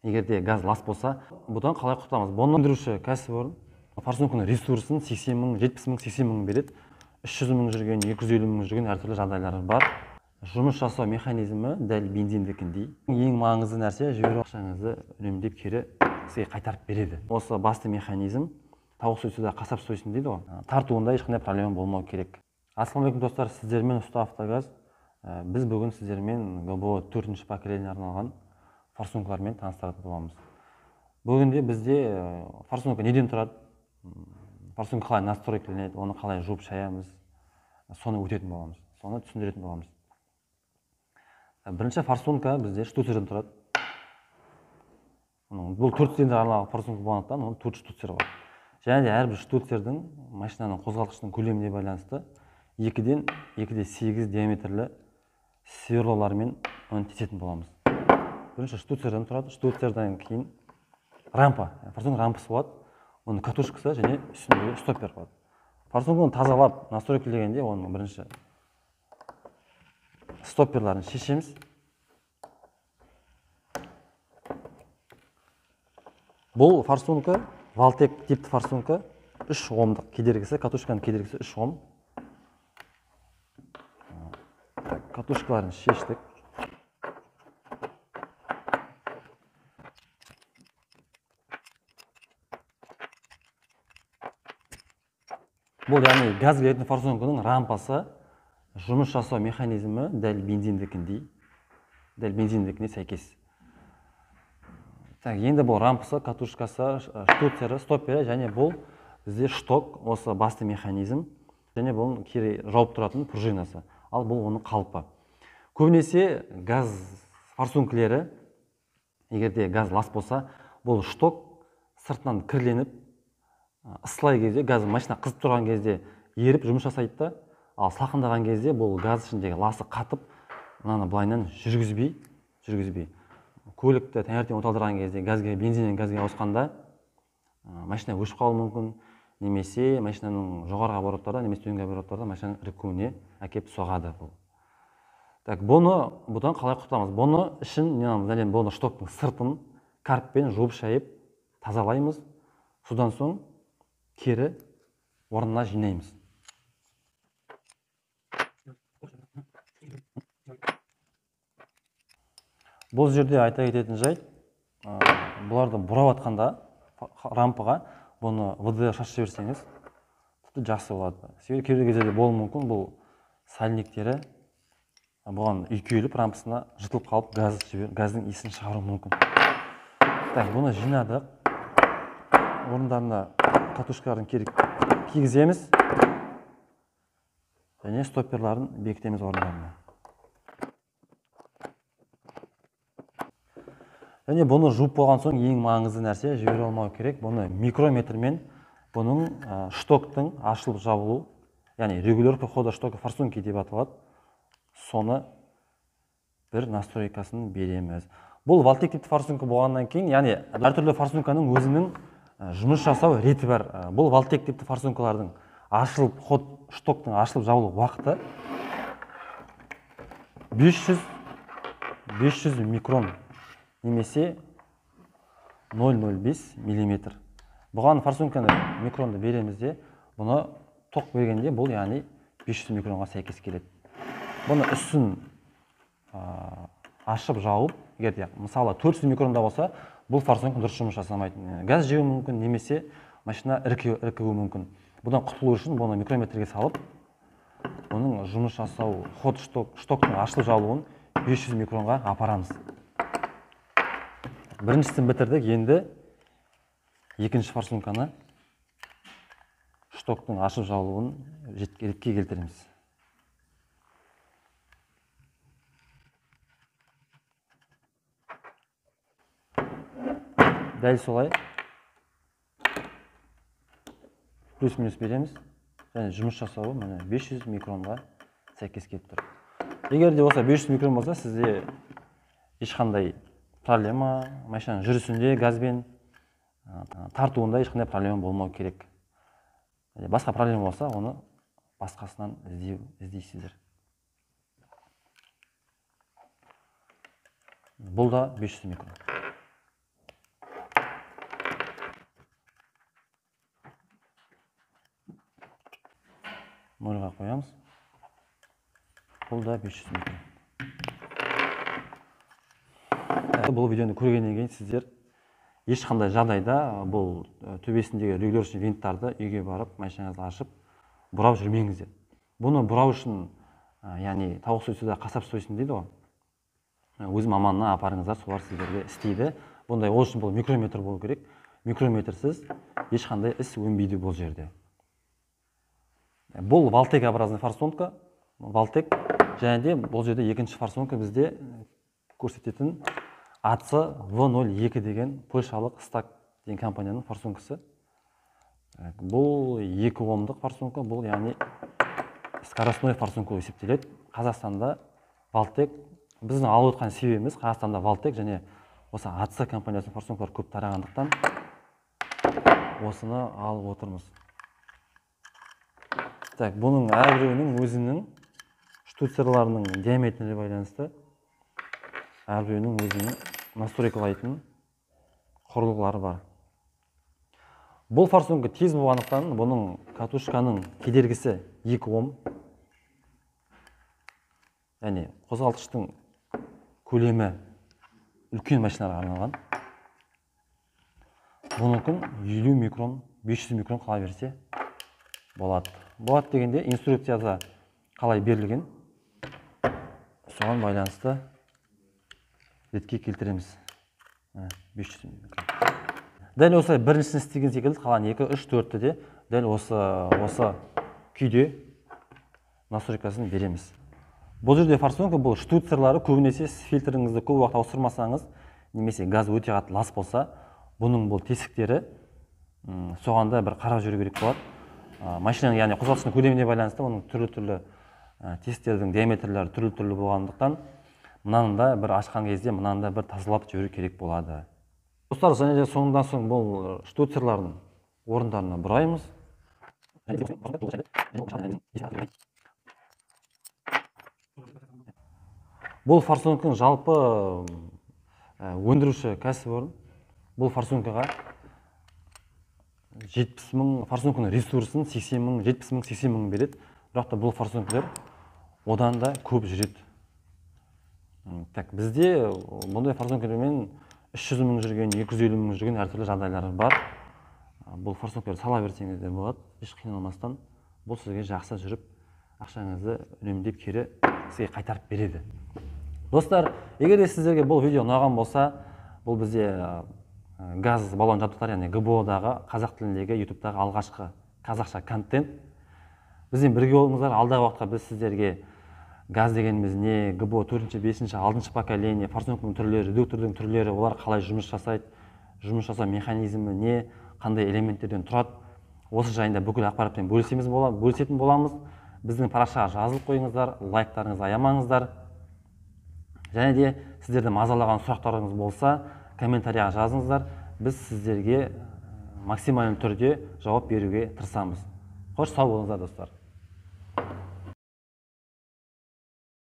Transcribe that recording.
егер де газ лас болса, бұдан қалай құтыламыз? Бұны өндіруші кәсіпорын форсунканың ресурсын 80 мың, 70 мың, 80 мың береді. 300 мың жүрген, 250 мың жүрген әртүрлі жағдайлар бар. Жұмыс жасау механизмі дәл бензиндікіндей. Ең маңызды нәрсе жіберу ақшаңызды үнемдеп кері сізге қайтарып береді. Осы басты механизм тауық сойса қасап сойсын дейді ғой. Тартуында ешқандай проблема болмау керек. Ассалаумағалейкум достар, сіздермен Usta Автогаз. Біз бүгін сіздермен ГБО 4-ші поколение арналған форсункалармен таныстыратын боламыз. Бүгінде бізде форсунка неден тұрады? Форсунка қалай настройкаленеді, оны қалай жуып шаямыз, соны өтетін боламыз, соны түсіндіретін боламыз. Бірінші форсунка бізде штуцерден тұрады. Бұл 4 цилиндр арналған форсунка болғандықтан оның 4 штуцер бар. Және де әрбір штуцердің машинаның қозғалтқышының көлеміне байланысты 2-ден 8 диаметрлі сверлолармен оны тесетін боламыз. Бірінші штуцерден тұрады. Штуцерден кейін рампа, форсунка рампасы болады. Оның катушкасы және үстіндегі стоппер болады. Форсунканы тазалап настройкалегенде оның бірінші стопперларын шешеміз. Бұл форсунка, Валтек типті форсунка, 3 омдық кедергісі, катушканың кедергісі 3 ом. Катушкаларын шештік. Бұл яғни газ келетін форсунканың рампасы, жұмыс жасау механизмі дәл бензиндікіне сәйкес. Енді бұл рампасы, катушкасы, штуцері, стоппері және бұл бізде шток, осы басты механизм, және бұл кері жауып тұратын пружинасы. Ал бұл оның қалпы. Көбінесе газ форсункілері, егерде газ лас болса, бұл шток сыртынан кірленіп, ысылай кезде, газ машина қызып тұрған кезде еріп жұмыс жасайды да, ал салқындаған кезде бұл газ ішіндегі ласы қатып, мынаны былайынан жүргізбей. Көлікті таңертең оталдырған кезде бензиннен газға ауысқанда машина өшіп қалуы мүмкін, немесе машинаның жоғарғы обороттарда, немесе төменгі обороттарда машинаның іркуіне әкеп соғады бұл. Бұдан қалай құтыламыз? Бұны үшін бұны штоктың сыртын карппен жуып шайып тазалаймыз. Содан соң кері орнына жинаймыз. Бұл жерде айта кететін жайт, бұларды бұрап атқанда рампаға бұны ВД шашып жіберсеңіз, жақсы болады. Себебі кейбір кезде болуы мүмкін, бұл сальниктері бұған үйкеліп рампасына жытылып қалып, газдың иісін шығаруы мүмкін. Бұны жинадық. Орындарына катушкаларын кигіземіз және стопперларын бекітеміз орындарына. Және бұны жуып болған соң ең маңызды нәрсе жібере алмау керек. Бұны микрометрмен бұның штоктың ашылып жабылу, яғни регулировка хода штока форсунки деп аталады. Соны бір настройкасын береміз. Бұл Валтек типті форсунка болғаннан кейін, яғни әртүрлі форсунканың өзінің жұмыс жасау реті бар. Бұл Валтек типті форсункалардың штоктың ашылып жабылу уақыты 500 микрон немесе 0,05 мм. Бұған форсунканы микронды беремізде, бұны тоқ бергенде бұл яғни 500 микронға сәйкес келеді. Бұны үстін ашып жауып, егер мысалы 400 микронда болса, бұл форсунка дұрыс жұмыс жасамайды. Газ жеуі мүмкін, немесе машина іркуі мүмкін. Бұдан құтылу үшін бұны микрометрге салып, оның жұмыс жасау, штоктың ашылып жабылуын 500 микронға апарамыз. Біріншісін бітірдік, енді екінші форсунканы штоктың ашылып жабылуын ретке келтіреміз. Дәл солай плюс-минус береміз, және жұмыс жасауы 500 микронға сәйкес келіп тұр. Егер де осы 500 микрон болса, сізде ешқандай проблема, машинаның жүрісінде газбен тартуында ешқандай проблема болмау керек. Басқа проблема болса, оны басқасынан іздейсіздер. Бұл да 500 микрон. нольға қоямыз. Бұл да 500 микрон. Бұл видеоны көргеннен кейін сіздер ешқандай жағдайда бұл төбесіндегі регулирующий винттарды үйге барып, машинаңызды ашып, бұрап жүрмеңіздер. Бұны бұрау үшін, яғни тауық сойсуда қасап сойсын дейді ғой. Өз маманына апарыңыздар, солар сіздерге істейді. Бұндай ол үшін бұл микрометр болу керек. Микрометрсіз ешқандай іс өнбейді бұл жерде. Бұл Валтек образный форсунка. Валтек және де бұл жерде екінші форсунка бізде көрсететін АЦ В02 деген польшалық Стак деген компанияның форсункасы. Бұл 2 омдық форсунка, бұл яғни скоростной форсунка есептеледі. Қазақстанда Валтек, біздің алып отқан себебіміз Қазақстанда Валтек және осы АЦ компаниясының форсункалары көп тарағандықтан осыны алып отырмыз. Так, бұның әрбіреуінің өзінің штуцерларының диаметріне байланысты әрбіреуінің өзінің настройкалайтын құрылғылары бар. Бұл форсунка тез болғандықтан бұның катушканың кедергісі 2 ом. Яғни қозғалтқыштың көлемі үлкен машиналарға арналған. Бұныкін 50 микрон, 500 микрон қала берсе болады. Болады дегенде инструкцияда қалай берілген, соған байланысты ретке келтіреміз. 500 микрон. Дәл осы біріншісін істеген секілді, қалған 2, 3, 4-ті де дәл осы күйде настройкасын береміз. Бұл жерде форсунка, бұл штуцерлары көбінесе фильтріңізді көп уақыт ауыстырмасаңыз, немесе газ өте қатты лас болса, бұның бұл тесіктері соғанда бір қарап жүру керек болады. Машинаның, яғни қозғалтқыштың көлеміне байланысты оның түрлі-түрлі тесіктердің диаметрлері түрлі-түрлі болғандықтан, мынанда бір ашқан кезде мынанда бір тазалап жүру керек болады. Достар, және де соңдан соң бұл штуцерлардың орындарына бұраймыз. Бұл форсунканың жалпы өндіруші кәсіпорын бұл форсункаға 70 мың форсунканың ресурсын 80 мың, 70 мың, 80 мың береді. Бірақ та бұл форсункалар одан да көп жүреді. Так, бізде бұндай форсункалармен 300 мың жүрген, 250 мың жүрген әртүрлі жағдайлар бар. Бұл форсункаларды сала берсеңіздер болады, еш қиналмастан. Бұл сізге жақсы жүріп, ақшаңызды үнемдеп кері сізге қайтарып береді. Достар, егер де сіздерге бұл видео ұнаған болса, бұл бізде газ баллон жабдықтар, яғни ГБО-дағы қазақ тіліндегі YouTube-дағы алғашқы қазақша контент. Бізбен бірге болыңыздар. Алдағы уақытта біз сіздерге газ дегеніміз не, ГБО 4-ші, 5-ші, 6-ші поколение, форсунканың түрлері, редуктордың түрлері, олар қалай жұмыс жасайды, жұмыс жасау механизмі не, қандай элементтерден тұрады, осы жайында бүкіл ақпаратпен бөлісетін боламыз. Біздің парақшаға жазылып қойыңыздар, лайктарыңызды аямаңыздар. Және де сіздерді мазалаған сұрақтарыңыз болса, комментарияға жазыңыздар. Біз сіздерге максималды түрде жауап беруге тырысамыз. Қош сау болыңыздар, достар.